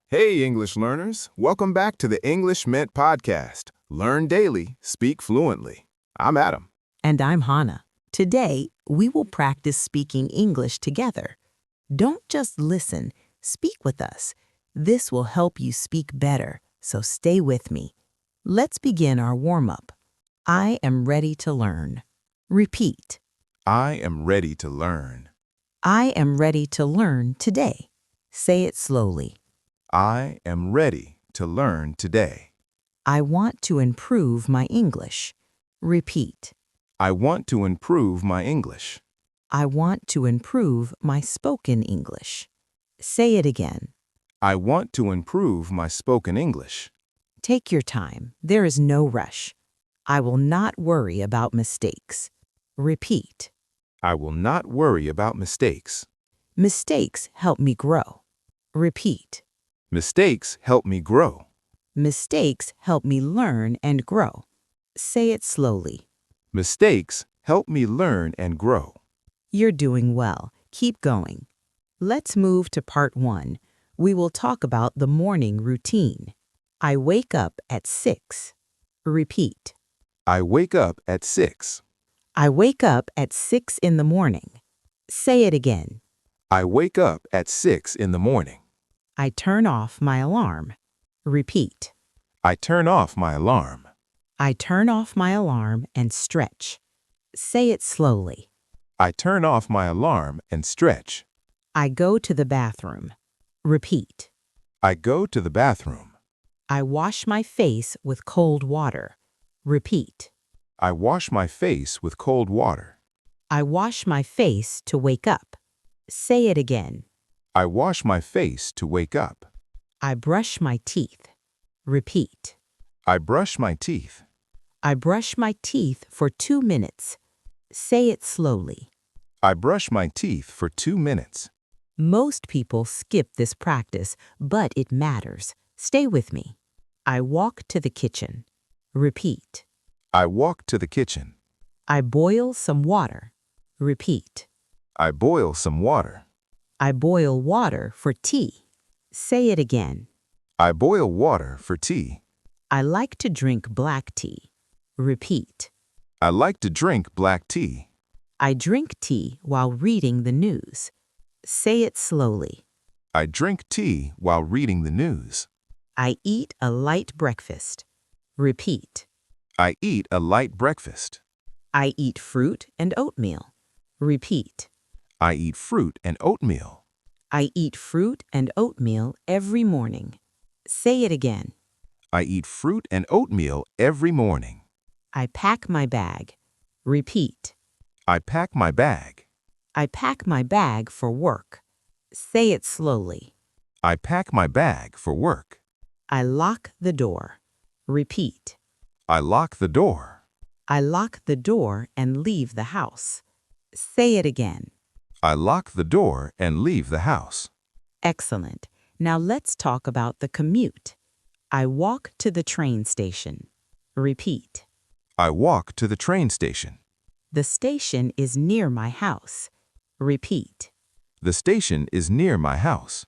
Hey, English learners. Welcome back to the English Mint podcast. Learn daily, speak fluently. I'm Adam. And I'm Hana. Today, we will practice speaking English together. Don't just listen, speak with us. This will help you speak better, so stay with me. Let's begin our warm-up. I am ready to learn. Repeat. I am ready to learn. I am ready to learn today. Say it slowly. I am ready to learn today. I want to improve my English. Repeat. I want to improve my English. I want to improve my spoken English. Say it again. I want to improve my spoken English. Take your time. There is no rush. I will not worry about mistakes. Repeat. I will not worry about mistakes. Mistakes help me grow. Repeat. Mistakes help me grow. Mistakes help me learn and grow. Say it slowly. Mistakes help me learn and grow. You're doing well. Keep going. Let's move to part 1. We will talk about the morning routine. I wake up at 6. Repeat. I wake up at 6. I wake up at 6 in the morning. Say it again. I wake up at 6 in the morning. I turn off my alarm. Repeat. I turn off my alarm. I turn off my alarm and stretch. Say it slowly. I turn off my alarm and stretch. I go to the bathroom. Repeat. I go to the bathroom. I wash my face with cold water. Repeat. I wash my face with cold water. I wash my face to wake up. Say it again. I wash my face to wake up. I brush my teeth. Repeat. I brush my teeth. I brush my teeth for 2 minutes. Say it slowly. I brush my teeth for 2 minutes. Most people skip this practice, but it matters. Stay with me. I walk to the kitchen. Repeat. I walk to the kitchen. I boil some water. Repeat. I boil some water. I boil water for tea. Say it again. I boil water for tea. I like to drink black tea. Repeat. I like to drink black tea. I drink tea while reading the news. Say it slowly. I drink tea while reading the news. I eat a light breakfast. Repeat. I eat a light breakfast. I eat fruit and oatmeal. Repeat. I eat fruit and oatmeal. I eat fruit and oatmeal every morning. Say it again. I eat fruit and oatmeal every morning. I pack my bag. Repeat. I pack my bag. I pack my bag for work. Say it slowly. I pack my bag for work. I lock the door. Repeat. I lock the door. I lock the door and leave the house. Say it again. I lock the door and leave the house. Excellent. Now let's talk about the commute. I walk to the train station. Repeat. I walk to the train station. The station is near my house. Repeat. The station is near my house.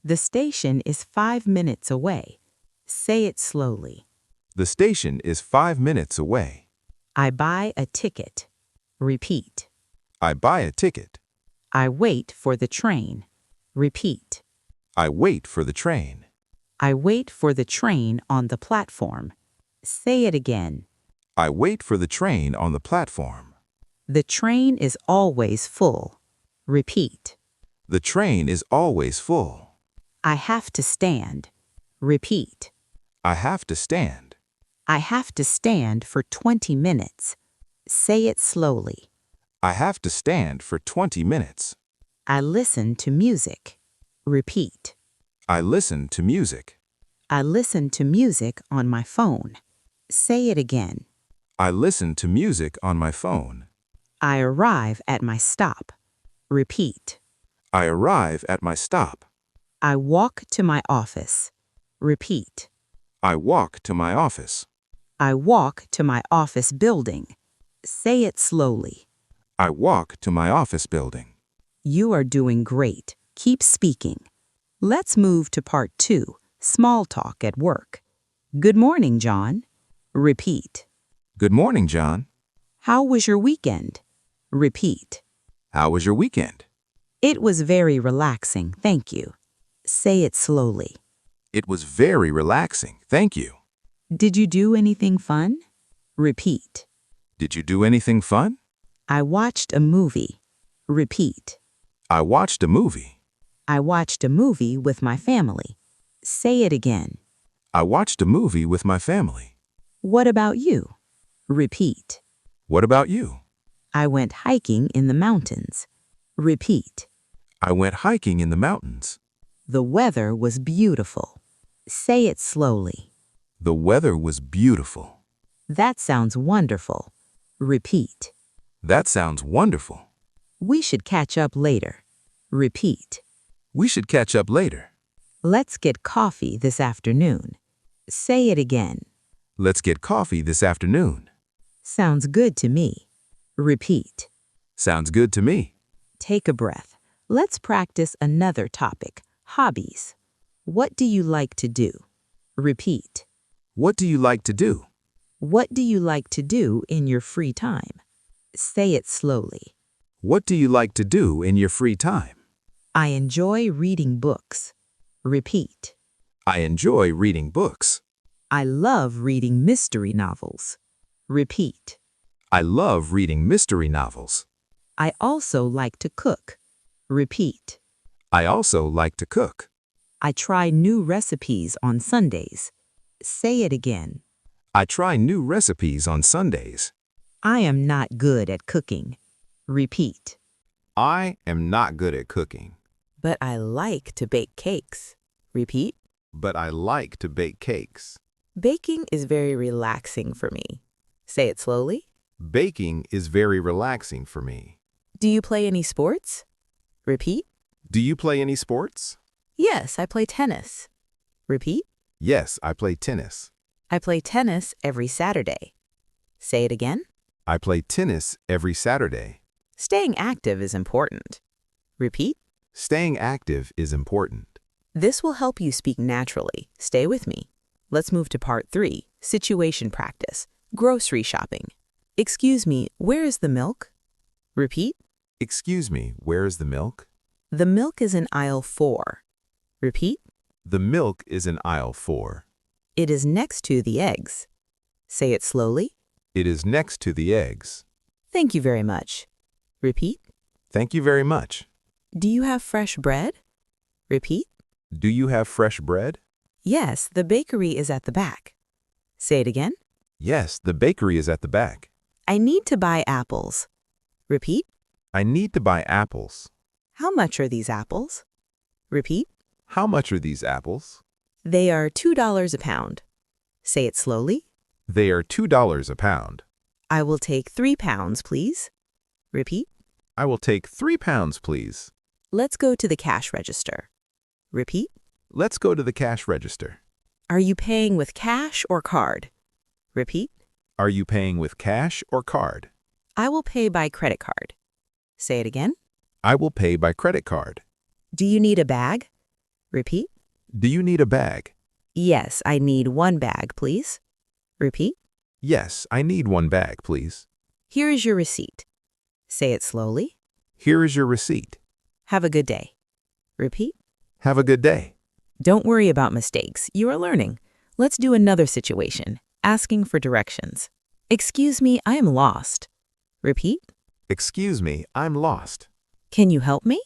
The station is 5 minutes away. Say it slowly. The station is 5 minutes away. I buy a ticket. Repeat. I buy a ticket. I wait for the train. Repeat. I wait for the train. I wait for the train on the platform. Say it again. I wait for the train on the platform. The train is always full. Repeat. The train is always full. I have to stand. Repeat. I have to stand. I have to stand for 20 minutes. Say it slowly. I have to stand for 20 minutes. I listen to music. Repeat. I listen to music. I listen to music on my phone. Say it again. I listen to music on my phone. I arrive at my stop. Repeat. I arrive at my stop. I walk to my office. Repeat. I walk to my office. I walk to my office building. Say it slowly. I walk to my office building. You are doing great. Keep speaking. Let's move to part 2. Small talk at work. Good morning, John. Repeat. Good morning, John. How was your weekend? Repeat. How was your weekend? It was very relaxing, thank you. Say it slowly. It was very relaxing, thank you. Did you do anything fun? Repeat. Did you do anything fun? I watched a movie. Repeat. I watched a movie. I watched a movie with my family. Say it again. I watched a movie with my family. What about you? Repeat. What about you? I went hiking in the mountains. Repeat. I went hiking in the mountains. The weather was beautiful. Say it slowly. The weather was beautiful. That sounds wonderful. Repeat. That sounds wonderful. We should catch up later. Repeat. We should catch up later. Let's get coffee this afternoon. Say it again. Let's get coffee this afternoon. Sounds good to me. Repeat. Sounds good to me. Take a breath. Let's practice another topic. Hobbies. What do you like to do? Repeat. What do you like to do? What do you like to do in your free time? Say it slowly. What do you like to do in your free time? I enjoy reading books. Repeat. I enjoy reading books. I love reading mystery novels. Repeat. I love reading mystery novels. I also like to cook. Repeat. I also like to cook. I try new recipes on Sundays. Say it again. I try new recipes on Sundays. I am not good at cooking. Repeat. I am not good at cooking, But I like to bake cakes. Repeat. but I like to bake cakes. Baking is very relaxing for me. Say it slowly. Baking is very relaxing for me. Do you play any sports? Repeat. Do you play any sports? Yes, I play tennis. Repeat. Yes, I play tennis. I play tennis every Saturday. Say it again. I play tennis every Saturday. Staying active is important. Repeat. Staying active is important. This will help you speak naturally. Stay with me. Let's move to part 3, situation practice, grocery shopping. Excuse me, where is the milk? Repeat. Excuse me, where is the milk? The milk is in aisle 4. Repeat. The milk is in aisle 4. It is next to the eggs. Say it slowly. It is next to the eggs. Thank you very much. Repeat. Thank you very much. Do you have fresh bread? Repeat. Do you have fresh bread? Yes, the bakery is at the back. Say it again. Yes, the bakery is at the back. I need to buy apples. Repeat. I need to buy apples. How much are these apples? Repeat. How much are these apples? They are $2 a pound. Say it slowly. They are $2 a pound. I will take 3 pounds, please. Repeat. I will take 3 pounds, please. Let's go to the cash register. Repeat. Let's go to the cash register. Are you paying with cash or card? Repeat. Are you paying with cash or card? I will pay by credit card. Say it again. I will pay by credit card. Do you need a bag? Repeat. Do you need a bag? Yes, I need 1 bag, please. Repeat. Yes, I need 1 bag, please. Here is your receipt. Say it slowly. Here is your receipt. Have a good day. Repeat. Have a good day. Don't worry about mistakes. You are learning. Let's do another situation, asking for directions. Excuse me, I am lost. Repeat. Excuse me, I'm lost. Can you help me?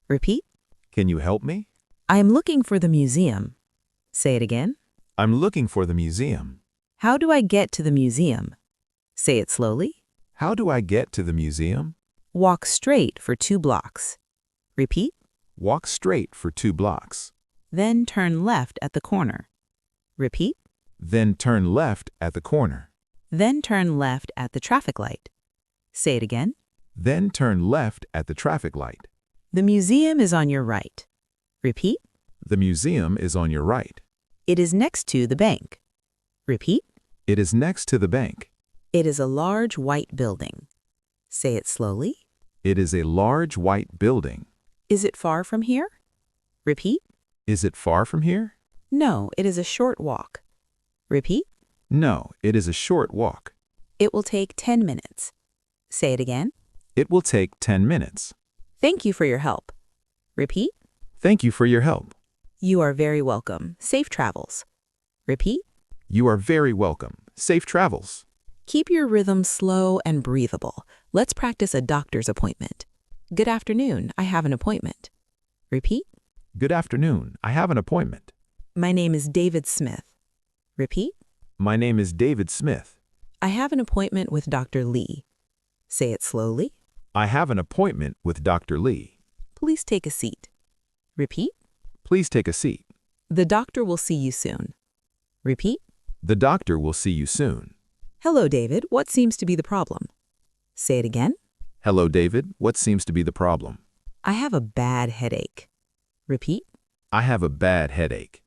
Repeat. Can you help me? I am looking for the museum. Say it again. I'm looking for the museum. How do I get to the museum? Say it slowly. How do I get to the museum? Walk straight for 2 blocks. Repeat. Walk straight for 2 blocks. Then turn left at the corner. Repeat. Then turn left at the corner. Then turn left at the traffic light. Say it again. Then turn left at the traffic light. The museum is on your right. Repeat. The museum is on your right. It is next to the bank. Repeat. It is next to the bank. It is a large white building. Say it slowly. It is a large white building. Is it far from here? Repeat. Is it far from here? No, it is a short walk. Repeat. No, it is a short walk. It will take 10 minutes. Say it again. It will take 10 minutes. Thank you for your help. Repeat. Thank you for your help. You are very welcome. Safe travels. Repeat. You are very welcome. Safe travels. Keep your rhythm slow and breathable. Let's practice a doctor's appointment. Good afternoon, I have an appointment. Repeat. Good afternoon. I have an appointment. My name is David Smith. Repeat. My name is David Smith. I have an appointment with Dr. Lee. Say it slowly. I have an appointment with Dr. Lee. Please take a seat. Repeat. Please take a seat. The doctor will see you soon. Repeat. The doctor will see you soon. Hello, David. What seems to be the problem? Say it again. Hello, David. What seems to be the problem? I have a bad headache. Repeat. I have a bad headache.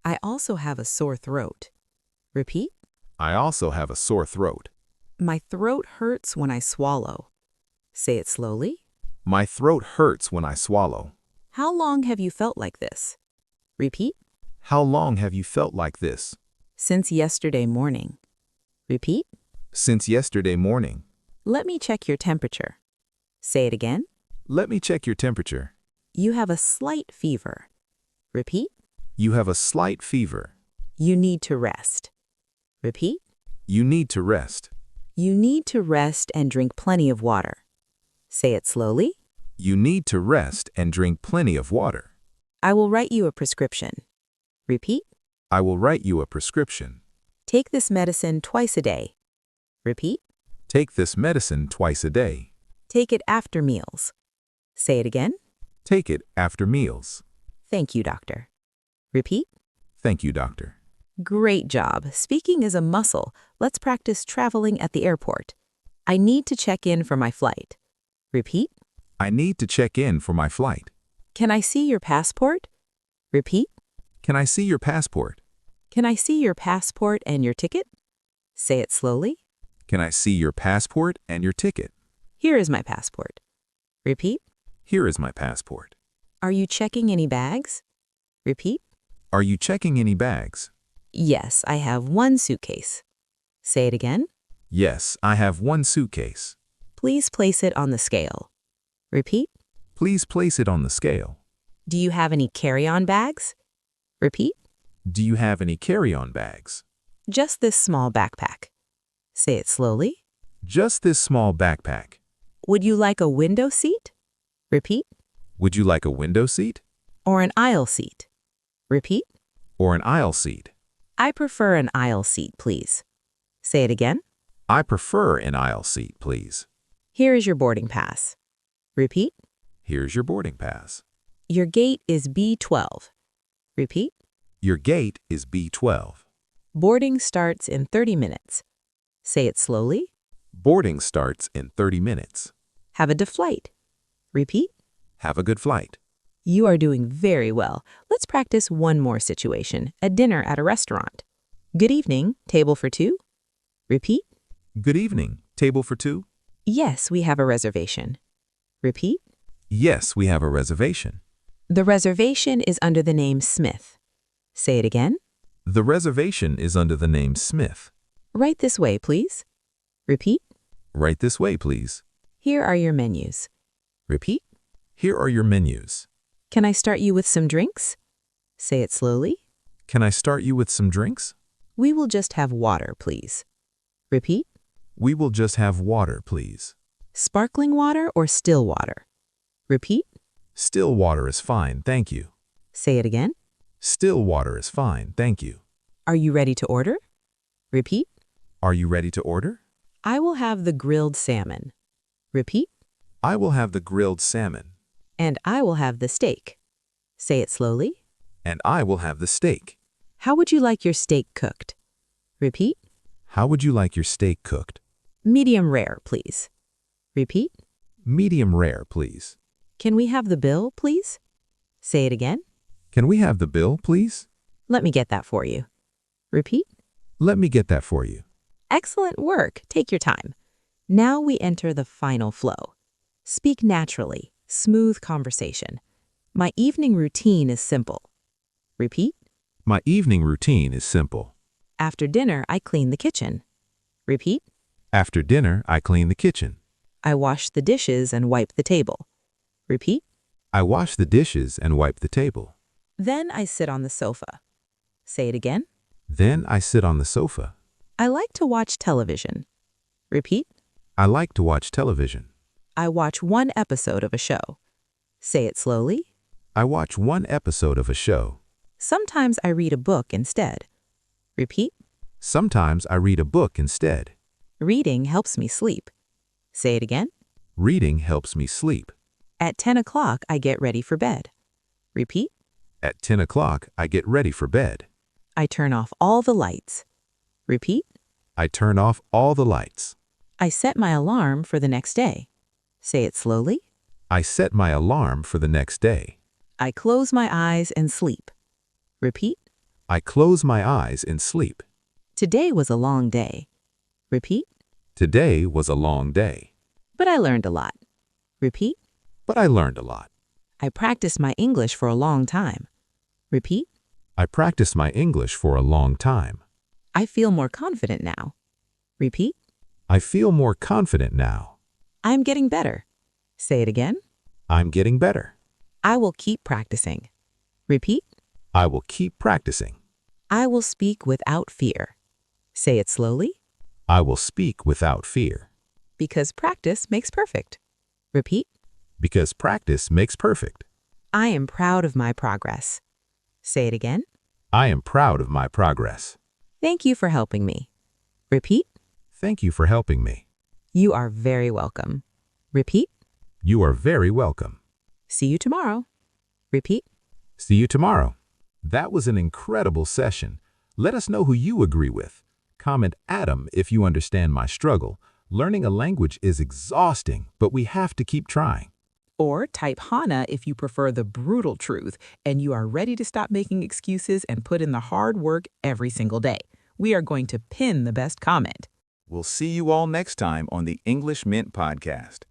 I also have a sore throat. Repeat. I also have a sore throat. My throat hurts when I swallow. Say it slowly. My throat hurts when I swallow. How long have you felt like this? Repeat. How long have you felt like this? Since yesterday morning. Repeat. Since yesterday morning. Let me check your temperature. Say it again. Let me check your temperature. You have a slight fever. Repeat. You have a slight fever. You need to rest. Repeat. You need to rest. You need to rest and drink plenty of water. Say it slowly. You need to rest and drink plenty of water. I will write you a prescription. Repeat. I will write you a prescription. Take this medicine twice a day. Repeat. Take this medicine twice a day. Take it after meals. Say it again. Take it after meals. Thank you, doctor. Repeat. Thank you, doctor. Great job. Speaking is a muscle. Let's practice traveling at the airport. I need to check in for my flight. Repeat. I need to check in for my flight. Can I see your passport? Repeat. Can I see your passport? Can I see your passport and your ticket? Say it slowly. Can I see your passport and your ticket? Here is my passport. Repeat. Here is my passport. Are you checking any bags? Repeat. Are you checking any bags? Yes, I have one suitcase. Say it again. Yes, I have one suitcase. Please place it on the scale. Repeat. Please place it on the scale. Do you have any carry-on bags? Repeat. Do you have any carry-on bags? Just this small backpack. Say it slowly. Just this small backpack. Would you like a window seat? Repeat. Would you like a window seat? Or an aisle seat? Repeat. Or an aisle seat? I prefer an aisle seat, please. Say it again. I prefer an aisle seat, please. Here is your boarding pass. Repeat. Here's your boarding pass. Your gate is B12. Repeat. Your gate is B12. Boarding starts in 30 minutes. Say it slowly. Boarding starts in 30 minutes. Have a good flight. Repeat. Have a good flight. You are doing very well. Let's practice one more situation, a dinner at a restaurant. Good evening, table for two. Repeat. Good evening. Table for two? Yes, we have a reservation. Repeat. Yes, we have a reservation. The reservation is under the name Smith. Say it again. The reservation is under the name Smith. Right this way, please. Repeat. Right this way, please. Here are your menus. Repeat. Here are your menus. Can I start you with some drinks? Say it slowly. Can I start you with some drinks? We will just have water, please. Repeat. We will just have water, please. Sparkling water or still water? Repeat. Still water is fine, thank you. Say it again. Still water is fine, thank you. Are you ready to order? Repeat. Are you ready to order? I will have the grilled salmon. Repeat. I will have the grilled salmon. And I will have the steak. Say it slowly. And I will have the steak. How would you like your steak cooked? Repeat. How would you like your steak cooked? Medium rare, please. Repeat. Medium rare, please. Can we have the bill, please? Say it again. Can we have the bill, please? Let me get that for you. Repeat. Let me get that for you. Excellent work. Take your time. Now we enter the final flow. Speak naturally. Smooth conversation. My evening routine is simple. Repeat. My evening routine is simple. After dinner, I clean the kitchen. Repeat. After dinner, I clean the kitchen. I wash the dishes and wipe the table. Repeat. I wash the dishes and wipe the table. Then I sit on the sofa. Say it again. Then I sit on the sofa. I like to watch television. Repeat. I like to watch television. I watch one episode of a show. Say it slowly. I watch one episode of a show. Sometimes I read a book instead. Repeat. Sometimes I read a book instead. Reading helps me sleep. Say it again. Reading helps me sleep. At 10 o'clock, I get ready for bed. Repeat. At 10 o'clock, I get ready for bed. I turn off all the lights. Repeat. I turn off all the lights. I set my alarm for the next day. Say it slowly. I set my alarm for the next day. I close my eyes and sleep. Repeat. I close my eyes and sleep. Today was a long day. Repeat. Today was a long day. But I learned a lot. Repeat. But I learned a lot. I practiced my English for a long time. Repeat. I practiced my English for a long time. I feel more confident now. Repeat. I feel more confident now. I'm getting better. Say it again. I'm getting better. I will keep practicing. Repeat. I will keep practicing. I will speak without fear. Say it slowly. I will speak without fear. Because practice makes perfect. Repeat. Because practice makes perfect. I am proud of my progress. Say it again. I am proud of my progress. Thank you for helping me. Repeat. Thank you for helping me. You are very welcome. Repeat. You are very welcome. See you tomorrow. Repeat. See you tomorrow. That was an incredible session. Let us know who you agree with. Comment Adam if you understand my struggle. Learning a language is exhausting, but we have to keep trying. Or type Hana if you prefer the brutal truth and you are ready to stop making excuses and put in the hard work every single day. We are going to pin the best comment. We'll see you all next time on the English Mint Podcast.